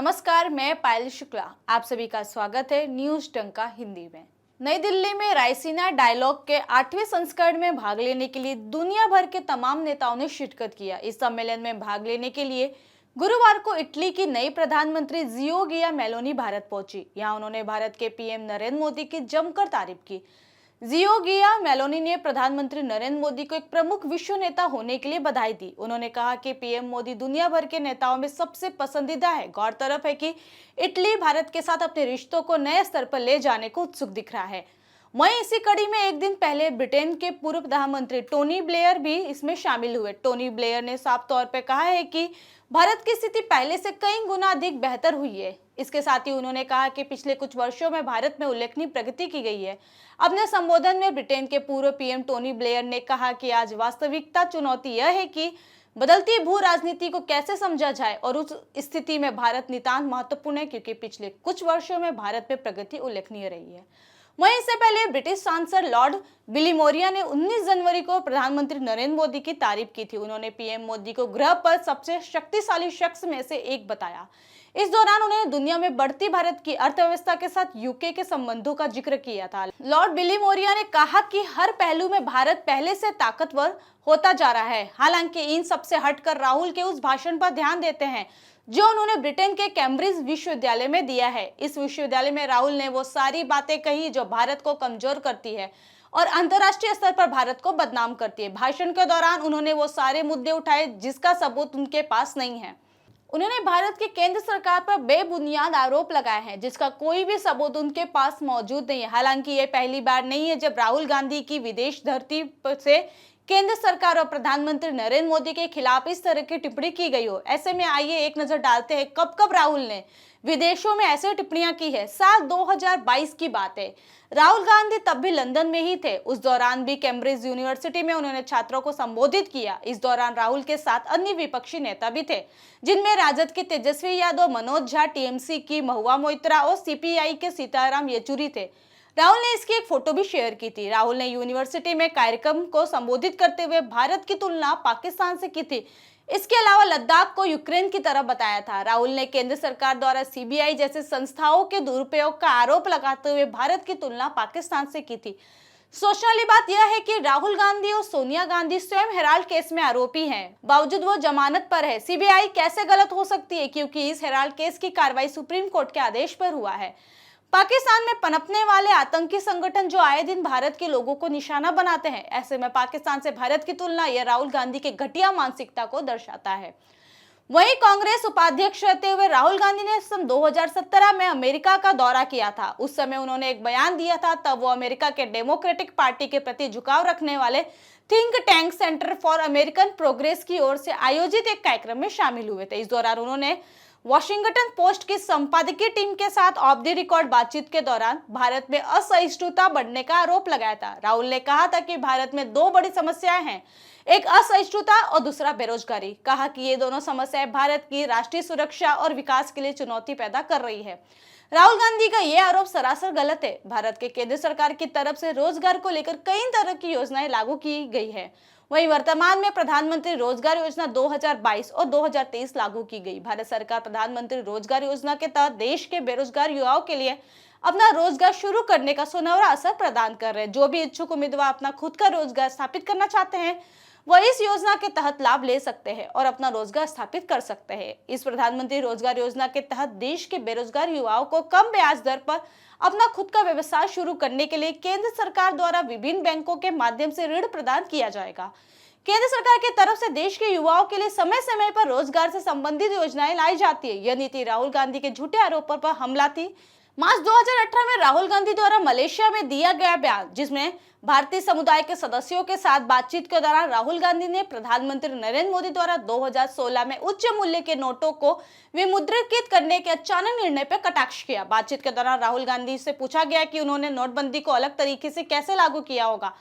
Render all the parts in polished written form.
नमस्कार, मैं पायल शुक्ला। आप सभी का स्वागत है न्यूज डंका हिंदी में। नई दिल्ली में रायसीना डायलॉग के 8वें संस्करण में भाग लेने के लिए दुनिया भर के तमाम नेताओं ने शिरकत किया। इस सम्मेलन में भाग लेने के लिए गुरुवार को इटली की नई प्रधानमंत्री जियोर्गिया मेलोनी भारत पहुंची। यहां उन्होंने भारत के पीएम नरेंद्र मोदी की जमकर तारीफ की। जियोर्गिया मेलोनी ने प्रधानमंत्री नरेंद्र मोदी को एक प्रमुख विश्व नेता होने के लिए बधाई दी। उन्होंने कहा कि पीएम मोदी दुनिया भर के नेताओं में सबसे पसंदीदा है। गौरतलब है कि इटली भारत के साथ अपने रिश्तों को नए स्तर पर ले जाने को उत्सुक दिख रहा है। वहीं इसी कड़ी में एक दिन पहले ब्रिटेन के पूर्व प्रधानमंत्री टोनी ब्लेयर भी इसमें शामिल हुए। टोनी ब्लेयर ने साफ तौर पर कहा है कि भारत की स्थिति पहले से कई गुना अधिक बेहतर हुई है। इसके साथ ही उन्होंने कहा कि पिछले कुछ वर्षों में भारत में उल्लेखनीय प्रगति की गई है। अपने संबोधन में ब्रिटेन के पूर्व पीएम टोनी ब्लेयर ने कहा कि आज वास्तविकता चुनौती यह है कि बदलती भू राजनीति को कैसे समझा जाए और उस स्थिति में भारत नितांत महत्वपूर्ण है, क्योंकि पिछले कुछ वर्षों में भारत में प्रगति उल्लेखनीय रही है। वहीं इससे पहले ब्रिटिश सांसद लॉर्ड बिलीमोरिया ने 19 जनवरी को प्रधानमंत्री नरेंद्र मोदी की तारीफ की थी। उन्होंने पीएम मोदी को ग्रह पर सबसे शक्तिशाली शख्स में से एक बताया। इस दौरान उन्होंने दुनिया में बढ़ती भारत की अर्थव्यवस्था के साथ यूके के संबंधों का जिक्र किया था। लॉर्ड बिलीमोरिया ने कहा कि हर पहलू में भारत पहले से ताकतवर होता जा रहा है। हालांकि इन सबसे हटकर राहुल के उस भाषण पर ध्यान देते हैं जो उन्होंने ब्रिटेन के कैम्ब्रिज विश्वविद्यालय में दिया है। इस विश्वविद्यालय में राहुल ने वो सारी बातें कही जो भारत को कमजोर करती है और अंतर्राष्ट्रीय स्तर पर भारत को बदनाम करती है। भाषण के दौरान उन्होंने वो सारे मुद्दे उठाए जिसका सबूत उनके पास नहीं है। उन्होंने भारत की केंद्र सरकार पर बेबुनियाद आरोप लगाए हैं जिसका कोई भी सबूत उनके पास मौजूद नहीं है। हालांकि ये पहली बार नहीं है जब राहुल गांधी की विदेश धरती से केंद्र सरकार और प्रधानमंत्री नरेंद्र मोदी के खिलाफ इस तरह की टिप्पणी की गई हो। ऐसे में आइए एक नजर डालते हैं कब कब राहुल ने विदेशों में ऐसे टिप्पणियां की है। साल 2022 की बात है। राहुल गांधी तब भी लंदन में ही थे। उस दौरान भी कैम्ब्रिज यूनिवर्सिटी में उन्होंने छात्रों को संबोधित किया। इस दौरान राहुल के साथ अन्य विपक्षी नेता भी थे, जिनमें राजद की तेजस्वी यादव, मनोज झा, टीएमसी की महुआ मोइत्रा और सीपीआई के सीताराम येचुरी थे। राहुल ने इसकी एक फोटो भी शेयर की थी। राहुल ने यूनिवर्सिटी में कार्यक्रम को संबोधित करते हुए भारत की तुलना पाकिस्तान से की थी। इसके अलावा लद्दाख को यूक्रेन की तरह बताया था। राहुल ने केंद्र सरकार द्वारा सीबीआई जैसे संस्थाओं के दुरुपयोग का आरोप लगाते हुए भारत की तुलना पाकिस्तान से की थी। सोचने वाली बात यह है कि राहुल गांधी और सोनिया गांधी स्वयं हेराल्ड केस में आरोपी हैं, बावजूद वो जमानत पर है। सीबीआई कैसे गलत हो सकती है, क्योंकि इस हेराल्ड केस की कार्रवाई सुप्रीम कोर्ट के आदेश पर हुआ है। पाकिस्तान में पनपने वाले आतंकी संगठन जो आए दिन भारत के लोगों को निशाना बनाते हैं, ऐसे में पाकिस्तान से भारत की तुलना यह राहुल गांधी के घटिया मानसिकता को दर्शाता है। वहीं कांग्रेस उपाध्यक्ष रहते हुए राहुल गांधी ने सन 2017 में अमेरिका का दौरा किया था। उस समय उन्होंने एक बयान दिया था। तब वो अमेरिका के डेमोक्रेटिक पार्टी के प्रति झुकाव रखने वाले think tank centre for American progress की ओर से आयोजित एक कार्यक्रम में शामिल हुए थे। इस दौरान उन्होंने वॉशिंगटन पोस्ट की संपादकीय टीम के साथ ऑफ द रिकॉर्ड बातचीत के दौरान भारत में असहिष्णुता बढ़ने का आरोप लगाया था। राहुल ने कहा था कि भारत में दो बड़ी समस्याएं हैं, एक असहिष्णुता और दूसरा बेरोजगारी। कहा कि ये दोनों समस्याएं भारत की राष्ट्रीय सुरक्षा और विकास के लिए चुनौती पैदा कर रही है। राहुल गांधी का यह आरोप सरासर गलत है। भारत के केंद्र सरकार की तरफ से रोजगार को लेकर कई तरह की योजनाएं लागू की गई है। वहीं वर्तमान में प्रधानमंत्री रोजगार योजना 2022 और 2023 लागू की गई। भारत सरकार प्रधानमंत्री रोजगार योजना के तहत देश के बेरोजगार युवाओं के लिए अपना रोजगार शुरू करने का सुनहरा अवसर प्रदान कर रहे हैं। जो भी इच्छुक उम्मीदवार अपना खुद का रोजगार स्थापित करना चाहते हैं, वह इस योजना के तहत लाभ ले सकते हैं और अपना रोजगार स्थापित कर सकते हैं। इस प्रधानमंत्री रोजगार योजना के तहत देश के बेरोजगार युवाओं को कम ब्याज दर पर अपना खुद का व्यवसाय शुरू करने के लिए केंद्र सरकार द्वारा विभिन्न बैंकों के माध्यम से ऋण प्रदान किया जाएगा। केंद्र सरकार की तरफ से देश के युवाओं के लिए समय समय पर रोजगार से संबंधित योजनाएं लाई जाती है। यह नीति राहुल गांधी के झूठे आरोपों पर हमला थी। मार्च 2018 में राहुल गांधी द्वारा मलेशिया में दिया गया बयान, जिसमें भारतीय समुदाय के सदस्यों के साथ बातचीत के दौरान राहुल गांधी ने प्रधानमंत्री नरेंद्र मोदी द्वारा 2016 में उच्च मूल्य के नोटों को विमुद्रीकृत करने के अचानक निर्णय पर कटाक्ष किया। बातचीत के दौरान राहुल गांधी से पूछा गया कि उन्होंने नोटबंदी को अलग तरीके से कैसे लागू किया होगा।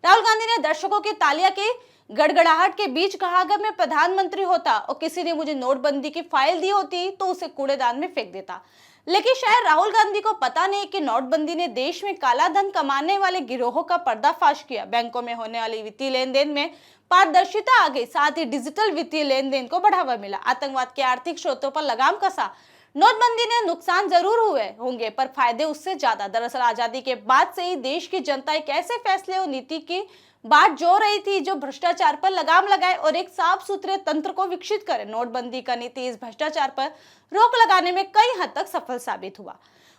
राहुल गांधी ने दर्शकों की तालियां की गड़गड़ाहट के बीच कहा, अगर मैं प्रधानमंत्री होता और किसी ने मुझे नोटबंदी की फाइल दी होती तो उसे कूड़ेदान में फेंक देता। लेकिन शायद राहुल गांधी को पता नहीं कि नोटबंदी ने देश में काला धन कमाने वाले गिरोहों का पर्दाफाश किया। बैंकों में होने वाली वित्तीय लेन देन में पारदर्शिता आ गई, साथ ही डिजिटल वित्तीय लेन देन को बढ़ावा मिला, आतंकवाद के आर्थिक स्रोतों पर लगाम कसा, नोटबंदी ने नुकसान जरूर हुए होंगे पर फायदे उससे ज्यादा। दरअसल आजादी के बाद से ही देश की जनता एक ऐसे फैसले और नीति की बाट जो रही थी जो भ्रष्टाचार पर लगाम लगाए और एक साफ सुथरे तंत्र को विकसित करे। नोटबंदी का नीति इस भ्रष्टाचार पर रोक लगाने में कई हद तक सफल साबित हुआ।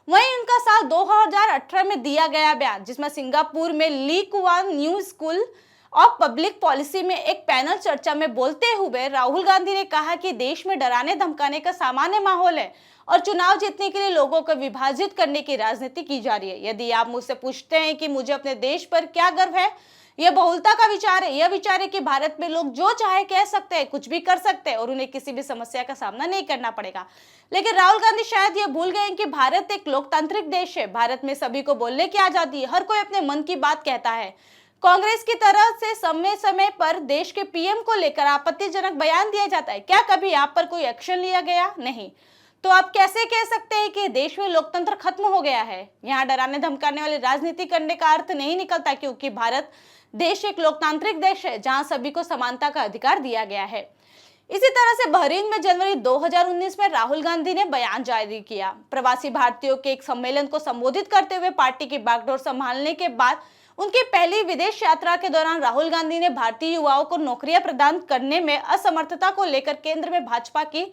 वहीं उनका साल 2018 में दिया गया बयान, जिसमें सिंगापुर में Lee Kuan Yew School of Public Policy में एक पैनल चर्चा में बोलते हुए राहुल गांधी ने कहा कि देश में डराने धमकाने का सामान्य माहौल है और चुनाव जीतने के लिए लोगों को विभाजित करने की राजनीति की जा रही है। यदि आप मुझसे पूछते हैं कि मुझे अपने देश पर क्या गर्व है, यह बहुलता का विचार है। यह विचार है कि भारत में लोग जो चाहे कह सकते हैं, कुछ भी कर सकते हैं और उन्हें किसी भी समस्या का सामना नहीं करना पड़ेगा। लेकिन राहुल गांधी शायद यह भूल गए कि भारत एक लोकतांत्रिक देश है। भारत में सभी को बोलने की आजादी है, हर कोई अपने मन की बात कहता है। कांग्रेस की तरफ से समय समय पर देश के पीएम को लेकर आपत्तिजनक बयान दिया जाता है। क्या कभी आप पर कोई एक्शन लिया गया? नहीं। तो आप कैसे कह सकते हैं कि देश में लोकतंत्र खत्म हो गया है? यहाँ डराने धमकाने वाली राजनीति करने का अर्थ नहीं निकलता, क्योंकि भारत देश एक लोकतांत्रिक देश है जहां सभी को समानता का अधिकार दिया गया है। इसी तरह से बहरीन में जनवरी 2019 में राहुल गांधी ने बयान जारी किया। प्रवासी भारतीयों के एक सम्मेलन को संबोधित करते हुए पार्टी की बागडोर संभालने के बाद उनकी पहली विदेश यात्रा के दौरान राहुल गांधी ने भारतीय युवाओं को नौकरियां प्रदान करने में असमर्थता को लेकर केंद्र में भाजपा की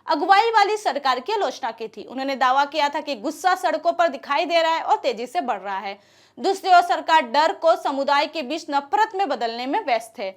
अगुवाई वाली सरकार की आलोचना की थी। उन्होंने दावा किया था कि गुस्सा सड़कों पर दिखाई दे रहा है और तेजी से बढ़ रहा है। दूसरी ओर सरकार डर को समुदाय के बीच नफरत में बदलने में व्यस्त है।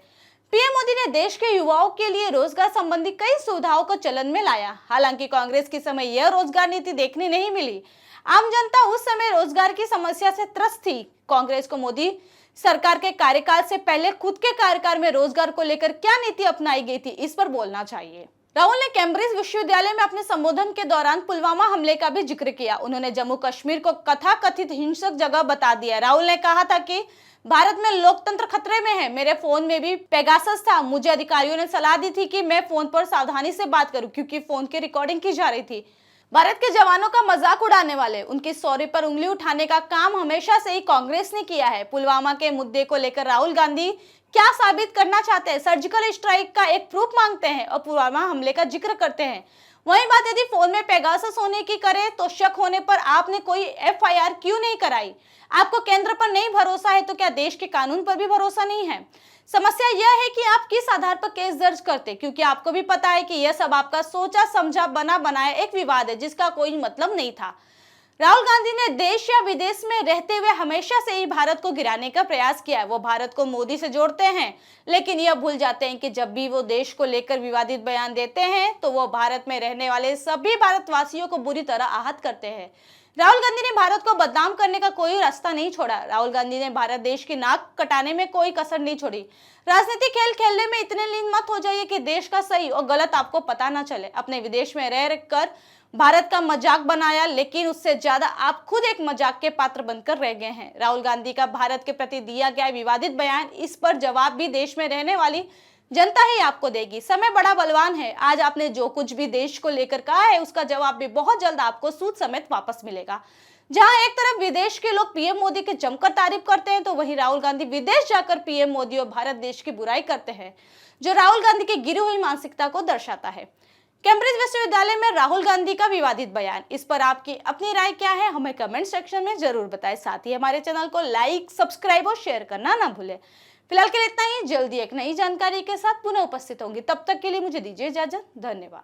पीएम मोदी ने देश के युवाओं के लिए रोजगार संबंधी कई सुविधाओं को चलन में लाया। हालांकि कांग्रेस की समय यह रोजगार नीति देखने नहीं मिली। आम जनता उस समय रोजगार की समस्या से त्रस्त थी। कांग्रेस को मोदी सरकार के कार्यकाल से पहले खुद के कार्यकाल में रोजगार को लेकर क्या नीति अपनाई गई थी, इस पर बोलना चाहिए। राहुल ने कैम्ब्रिज विश्वविद्यालय में अपने संबोधन के दौरान पुलवामा हमले का भी जिक्र किया। उन्होंने जम्मू कश्मीर को कथाकथित हिंसक जगह बता दिया। राहुल ने कहा था कि भारत में लोकतंत्र खतरे में है। मेरे फोन में भी पेगासस था। मुझे अधिकारियों ने सलाह दी थी कि मैं फोन पर सावधानी से बात करूं, क्योंकि फोन की रिकॉर्डिंग की जा रही थी। भारत के जवानों का मजाक उड़ाने वाले, उनकी सॉरी पर उंगली उठाने का काम हमेशा से ही कांग्रेस ने किया है। पुलवामा के मुद्दे को लेकर राहुल गांधी क्या साबित करना चाहते हैं? सर्जिकल स्ट्राइक का एक प्रूफ मांगते हैं और पुलवामा हमले का जिक्र करते हैं। वही बात यदि फोन में पेगासस होने की करे तो शक होने पर आपने कोई एफआईआर क्यों नहीं कराई? आपको केंद्र पर नहीं भरोसा है तो क्या देश के कानून पर भी भरोसा नहीं है? समस्या यह है कि आप किस आधार पर केस दर्ज करते, क्योंकि आपको भी पता है कि यह सब आपका सोचा समझा बना बनाया एक विवाद है जिसका कोई मतलब नहीं था। राहुल गांधी ने देश या विदेश में रहते हुए हमेशा से ही भारत को गिराने का प्रयास किया है। वो भारत को मोदी से जोड़ते हैं, लेकिन यह भूल जाते हैं कि जब भी वो देश को लेकर विवादित बयान देते हैं तो वो भारत में रहने वाले सभी भारतवासियों को बुरी तरह आहत करते हैं। राहुल गांधी ने भारत को बदनाम करने का कोई रास्ता नहीं छोड़ा। राहुल गांधी ने भारत देश की नाक कटाने में कोई कसर नहीं छोड़ी। राजनीतिक खेल खेलने में इतने लीन मत हो जाइए कि देश का सही और गलत आपको पता ना चले। अपने विदेश में रह कर भारत का मजाक बनाया, लेकिन उससे ज्यादा आप खुद एक मजाक के पात्र बनकर रह गए हैं। राहुल गांधी का भारत के प्रति दिया गया विवादित बयान, इस पर जवाब भी देश में रहने वाली जनता ही आपको देगी। समय बड़ा बलवान है। आज आपने जो कुछ भी देश को लेकर कहा है उसका जवाब भी बहुत जल्द आपको सूद समेत वापस मिलेगा। जहां एक तरफ विदेश के लोग पीएम मोदी की जमकर तारीफ करते हैं तो वहीं राहुल गांधी विदेश जाकर पीएम मोदी और भारत देश की बुराई करते हैं, जो राहुल गांधी की गिरी हुई मानसिकता को दर्शाता है। कैम्ब्रिज विश्वविद्यालय में राहुल गांधी का विवादित बयान, इस पर आपकी अपनी राय क्या है, हमें कमेंट सेक्शन में जरूर बताएं। साथ ही हमारे चैनल को लाइक, सब्सक्राइब और शेयर करना ना भूलें। फिलहाल के लिए इतना ही। जल्दी एक नई जानकारी के साथ पुनः उपस्थित होंगी। तब तक के लिए मुझे दीजिए इजाजत। धन्यवाद।